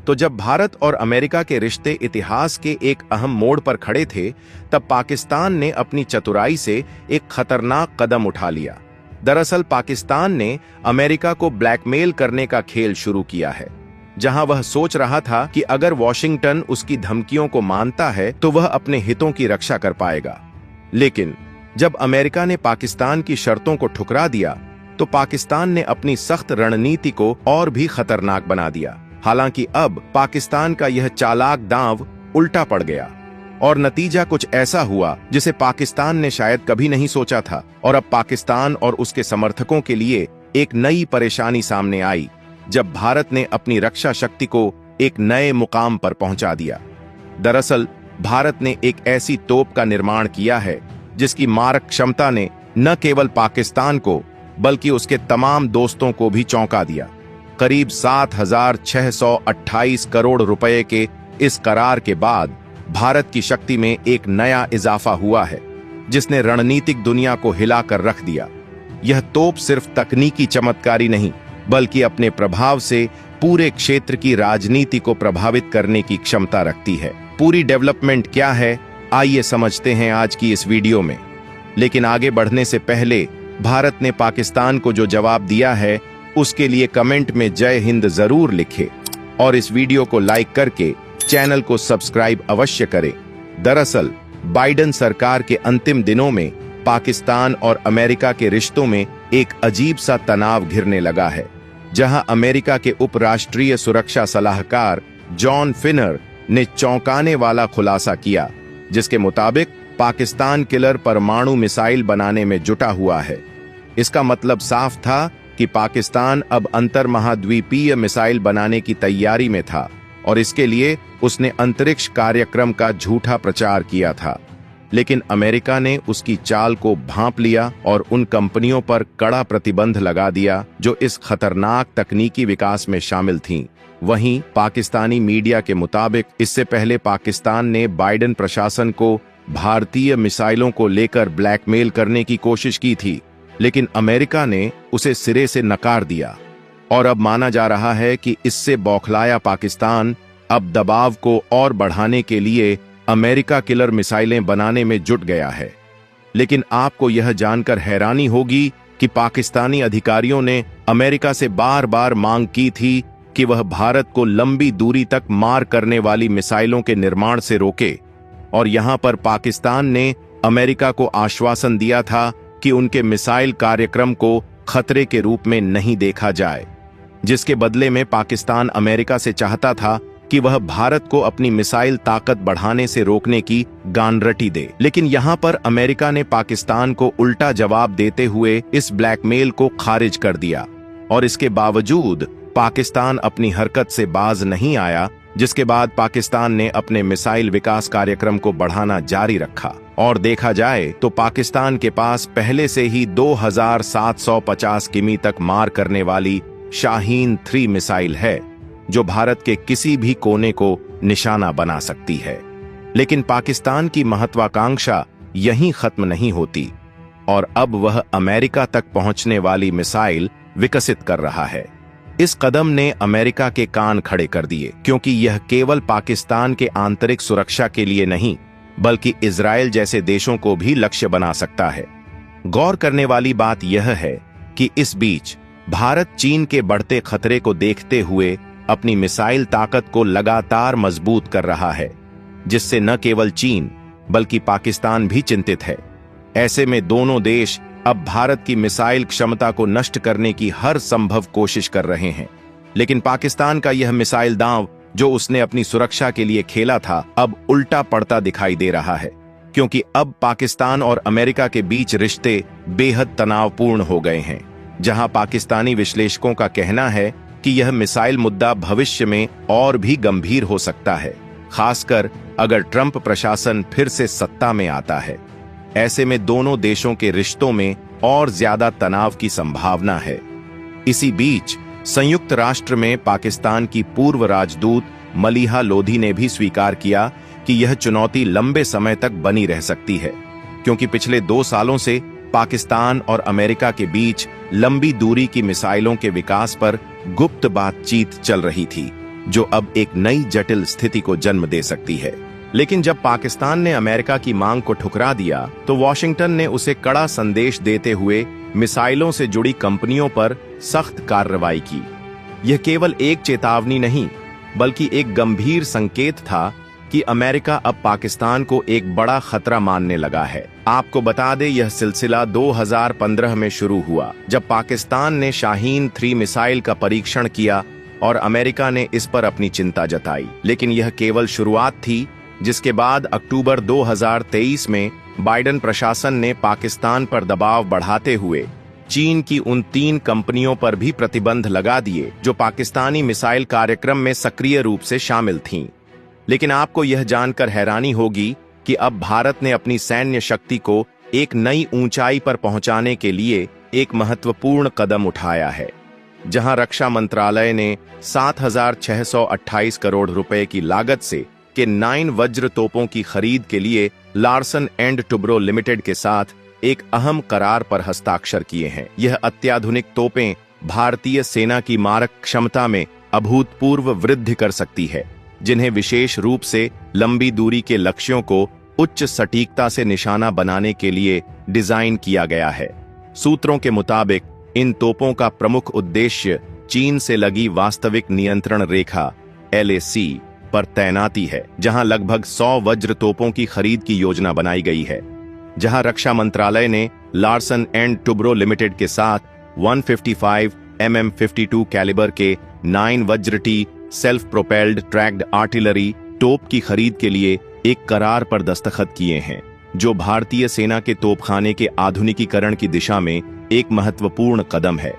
तो जब भारत और अमेरिका के रिश्ते इतिहास के एक अहम मोड़ पर खड़े थे, तब पाकिस्तान ने अपनी चतुराई से एक खतरनाक कदम उठा लिया। दरअसल पाकिस्तान ने अमेरिका को ब्लैकमेल करने का खेल शुरू किया है, जहां वह सोच रहा था कि अगर वॉशिंगटन उसकी धमकियों को मानता है तो वह अपने हितों की रक्षा कर पाएगा। लेकिन जब अमेरिका ने पाकिस्तान की शर्तों को ठुकरा दिया, तो पाकिस्तान ने अपनी सख्त रणनीति को और भी खतरनाक बना दिया। हालांकि अब पाकिस्तान का यह चालाक दांव उल्टा पड़ गया और नतीजा कुछ ऐसा हुआ जिसे पाकिस्तान ने शायद कभी नहीं सोचा था। और अब पाकिस्तान और उसके समर्थकों के लिए एक नई परेशानी सामने आई, जब भारत ने अपनी रक्षा शक्ति को एक नए मुकाम पर पहुंचा दिया। दरअसल भारत ने एक ऐसी तोप का निर्माण किया है जिसकी मारक क्षमता ने न केवल पाकिस्तान को बल्कि उसके तमाम दोस्तों को भी चौंका दिया। करीब 7,628 करोड़ रुपए के इस करार के बाद भारत की शक्ति में एक नया इजाफा हुआ है, जिसने रणनीतिक दुनिया को हिलाकर रख दिया। यह तोप सिर्फ तकनीकी चमत्कारी नहीं, बल्कि अपने प्रभाव से पूरे क्षेत्र की राजनीति को प्रभावित करने की क्षमता रखती है। पूरी डेवलपमेंट क्या है, आइए समझते हैं आज की इस वीडियो में। लेकिन आगे बढ़ने से पहले भारत ने पाकिस्तान को जो जवाब दिया है, उसके लिए कमेंट में जय हिंद जरूर लिखें और इस वीडियो को लाइक करके चैनल को सब्सक्राइब अवश्य करें। दरअसल बाइडेन सरकार के अंतिम दिनों में पाकिस्तान और अमेरिका के रिश्तों में एक अजीब सा तनाव घिरने लगा है, जहां अमेरिका के उपराष्ट्रीय सुरक्षा सलाहकार जॉन फिनर ने चौंकाने वाला खुलासा किया, जिसके मुताबिक पाकिस्तान किलर परमाणु मिसाइल बनाने में जुटा हुआ है। इसका मतलब साफ था कि पाकिस्तान अब अंतर्महाद्वीपीय मिसाइल बनाने की तैयारी में था और इसके लिए उसने अंतरिक्ष कार्यक्रम का झूठा प्रचार किया था। लेकिन अमेरिका ने उसकी चाल को भांप लिया और उन कंपनियों पर कड़ा प्रतिबंध लगा दिया जो इस खतरनाक तकनीकी विकास में शामिल थीं। वहीं पाकिस्तानी मीडिया के मुताबिक इससे पहले पाकिस्तान ने बाइडेन प्रशासन को भारतीय मिसाइलों को लेकर ब्लैकमेल करने की कोशिश की थी, लेकिन अमेरिका ने उसे सिरे से नकार दिया। और अब माना जा रहा है कि इससे बौखलाया पाकिस्तान अब दबाव को और बढ़ाने के लिए अमेरिका किलर मिसाइलें बनाने में जुट गया है। लेकिन आपको यह जानकर हैरानी होगी कि पाकिस्तानी अधिकारियों ने अमेरिका से बार बार मांग की थी कि वह भारत को लंबी दूरी तक मार करने वाली मिसाइलों के निर्माण से रोके, और यहां पर पाकिस्तान ने अमेरिका को आश्वासन दिया था कि उनके मिसाइल कार्यक्रम को खतरे के रूप में नहीं देखा जाए, जिसके बदले में पाकिस्तान अमेरिका से चाहता था कि वह भारत को अपनी मिसाइल ताकत बढ़ाने से रोकने की गारंटी दे। लेकिन यहां पर अमेरिका ने पाकिस्तान को उल्टा जवाब देते हुए इस ब्लैकमेल को खारिज कर दिया, और इसके बावजूद पाकिस्तान अपनी हरकत से बाज नहीं आया, जिसके बाद पाकिस्तान ने अपने मिसाइल विकास कार्यक्रम को बढ़ाना जारी रखा। और देखा जाए तो पाकिस्तान के पास पहले से ही 2750 किमी तक मार करने वाली शाहीन 3 मिसाइल है, जो भारत के किसी भी कोने को निशाना बना सकती है। लेकिन पाकिस्तान की महत्वाकांक्षा यहीं खत्म नहीं होती, और अब वह अमेरिका तक पहुंचने वाली मिसाइल विकसित कर रहा है। इस कदम ने अमेरिका के कान खड़े कर दिए, क्योंकि यह केवल पाकिस्तान के आंतरिक सुरक्षा के लिए नहीं, बल्कि इजराइल जैसे देशों को भी लक्ष्य बना सकता है। गौर करने वाली बात यह है कि इस बीच भारत चीन के बढ़ते खतरे को देखते हुए अपनी मिसाइल ताकत को लगातार मजबूत कर रहा है, जिससे न केवल चीन बल्कि पाकिस्तान भी चिंतित है। ऐसे में दोनों देश अब भारत की मिसाइल क्षमता को नष्ट करने की हर संभव कोशिश कर रहे हैं। लेकिन पाकिस्तान का यह मिसाइल दांव जो उसने अपनी सुरक्षा के लिए खेला था, अब उल्टा पड़ता दिखाई दे रहा है, क्योंकि अब पाकिस्तान और अमेरिका के बीच रिश्ते बेहद तनावपूर्ण हो गए हैं। जहां पाकिस्तानी विश्लेषकों का कहना है कि यह मिसाइल मुद्दा भविष्य में और भी गंभीर हो सकता है, खासकर अगर ट्रंप प्रशासन फिर से सत्ता में आता है। ऐसे में दोनों देशों के रिश्तों में और ज्यादा तनाव की संभावना है। इसी बीच संयुक्त राष्ट्र में पाकिस्तान की पूर्व राजदूत मलीहा लोधी ने भी स्वीकार किया कि यह चुनौती लंबे समय तक बनी रह सकती है, क्योंकि पिछले 2 सालों से पाकिस्तान और अमेरिका के बीच लंबी दूरी की मिसाइलों के विकास पर गुप्त बातचीत चल रही थी। जो अब एक नई जटिल स्थिति को जन्म दे सकती है। लेकिन जब पाकिस्तान ने अमेरिका की मांग को ठुकरा दिया तो वॉशिंगटन ने उसे कड़ा संदेश देते हुए मिसाइलों से जुड़ी कंपनियों पर सख्त कार्रवाई की। यह केवल एक चेतावनी नहीं बल्कि एक गंभीर संकेत था कि अमेरिका अब पाकिस्तान को एक बड़ा खतरा मानने लगा है। आपको बता दें, यह सिलसिला 2015 में शुरू हुआ जब पाकिस्तान ने शाहीन 3 मिसाइल का परीक्षण किया और अमेरिका ने इस पर अपनी चिंता जताई। लेकिन यह केवल शुरुआत थी, जिसके बाद अक्टूबर 2023 में बाइडेन प्रशासन ने पाकिस्तान पर दबाव बढ़ाते हुए चीन की उन 3 कंपनियों पर भी प्रतिबंध लगा दिए जो पाकिस्तानी मिसाइल कार्यक्रम में सक्रिय रूप से शामिल थीं। लेकिन आपको यह जानकर हैरानी होगी कि अब भारत ने अपनी सैन्य शक्ति को एक नई ऊंचाई पर पहुंचाने के लिए एक महत्वपूर्ण कदम उठाया है। जहां रक्षा मंत्रालय ने 7,628 करोड़ रुपए की लागत से के 9 वज्र तोपों की खरीद के लिए लार्सन एंड टुब्रो लिमिटेड के साथ एक अहम करार पर हस्ताक्षर किए हैं। यह अत्याधुनिक तोपें भारतीय सेना की मारक क्षमता में अभूतपूर्व वृद्धि कर सकती है, जिन्हें विशेष रूप से लंबी दूरी के लक्ष्यों को उच्च सटीकता से निशाना बनाने के लिए डिजाइन किया गया है। सूत्रों के मुताबिक इन तोपों का प्रमुख उद्देश्य चीन से लगी वास्तविक नियंत्रण रेखा LAC पर तैनाती है, जहां लगभग 100 वज्र तोपों की खरीद की योजना बनाई गई है। जहां रक्षा मंत्रालय ने लार्सन एंड टुब्रो लिमिटेड के साथ 155 mm 52 कैलिबर के 9 वज्र T self propelled tracked artillery तोप की खरीद के लिए एक करार पर दस्तखत किए हैं, जो भारतीय सेना के तोपखाने के आधुनिकीकरण की दिशा में एक महत्वपूर्ण कदम है,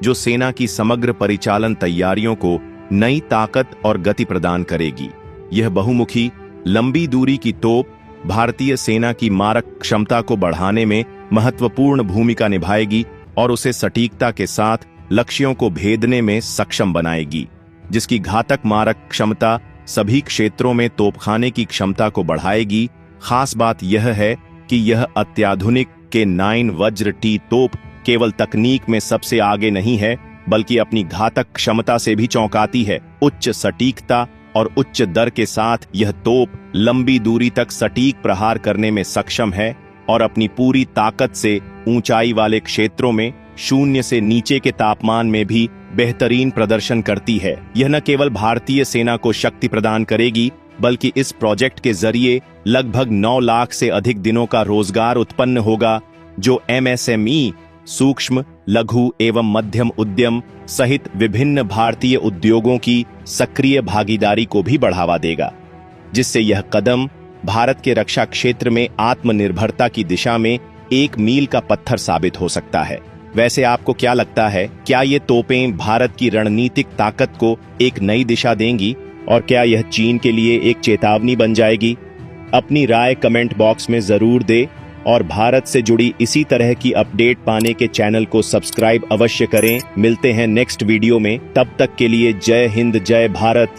जो सेना की समग्र परिचालन तैयारियों को नई ताकत और गति प्रदान करेगी। यह बहुमुखी लंबी दूरी की तोप भारतीय सेना की मारक क्षमता को बढ़ाने में महत्वपूर्ण भूमिका निभाएगी और उसे सटीकता के साथ लक्ष्यों को भेदने में सक्षम बनाएगी, जिसकी घातक मारक क्षमता सभी क्षेत्रों में तोपखाने की क्षमता को बढ़ाएगी। खास बात यह है कि यह अत्याधुनिक के 9 वज्र टी तोप केवल तकनीक में सबसे आगे नहीं है, बल्कि अपनी घातक क्षमता से भी चौंकाती है। उच्च सटीकता और उच्च दर के साथ यह तोप लंबी दूरी तक सटीक प्रहार करने में सक्षम है और अपनी पूरी ताकत से ऊंचाई वाले क्षेत्रों में शून्य से नीचे के तापमान में भी बेहतरीन प्रदर्शन करती है। यह न केवल भारतीय सेना को शक्ति प्रदान करेगी, बल्कि इस प्रोजेक्ट के जरिए लगभग 9 लाख से अधिक दिनों का रोजगार उत्पन्न होगा, जो MSME सूक्ष्म, लघु एवं मध्यम उद्यम सहित विभिन्न भारतीय उद्योगों की सक्रिय भागीदारी को भी बढ़ावा देगा, जिससे यह कदम भारत के रक्षा क्षेत्र में आत्मनिर्भरता की दिशा में एक मील का पत्थर साबित हो सकता है। वैसे आपको क्या लगता है, क्या ये तोपें भारत की रणनीतिक ताकत को एक नई दिशा देंगी और क्या यह चीन के लिए एक चेतावनी बन जाएगी? अपनी राय कमेंट बॉक्स में जरूर दें और भारत से जुड़ी इसी तरह की अपडेट पाने के चैनल को सब्सक्राइब अवश्य करें। मिलते हैं नेक्स्ट वीडियो में, तब तक के लिए जय हिंद, जय भारत।